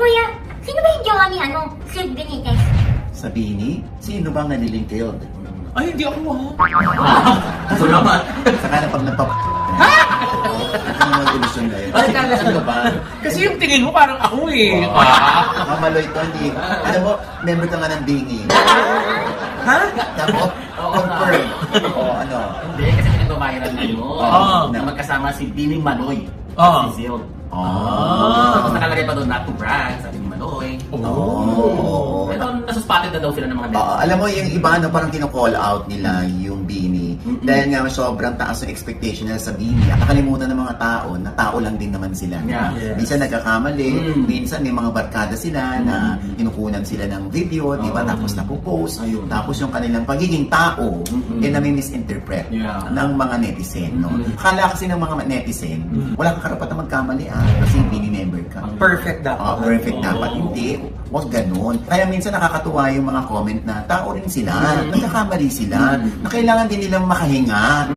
kuya, sino ba yung jowa ni Sir Benitez? Sa Bini? Sino bang naniling kayo? Ay, hindi ako Ako naman. Saka na pag napap... Ano mga ilusyon na yun? Ano ba? Kasi yung tingin mo parang ako eh. Kamaloy to, hindi. Alam mo, member ka nga ng Bingi. Ha? Tapos, confirm. O ano? Hindi, kasi pinagbabayaran na mo. Na magkasama si Bini Manoy. Si Zil. Tapos nakalagay pa doon, not to brag, sabi ni Manoy. Pero nasuspotted na daw sila ng mga Alam mo, yung iba, parang kino-call out nila yung Bini. Dahil nga sobrang taas ng expectation nila sa Bini. At nakalimutan ng mga tao na tao lang din naman sila. Yeah. Minsan nagkakamali, minsan may mga barkada sila na kinukunan sila ng video, di ba? Tapos napopost. Tapos yung kanilang pagiging tao, nami-misinterpret ng mga netizen. No? Akala kasi ng mga netizen, wala kang karapatan magkamali kasi Bini member ka. Perfect dapat. Perfect dapat. Hindi. Huwag ganun. Kaya minsan nakakatuwa yung mga comment na tao rin sila. Nagkakamali sila. Na kailangan din nilang makahinga.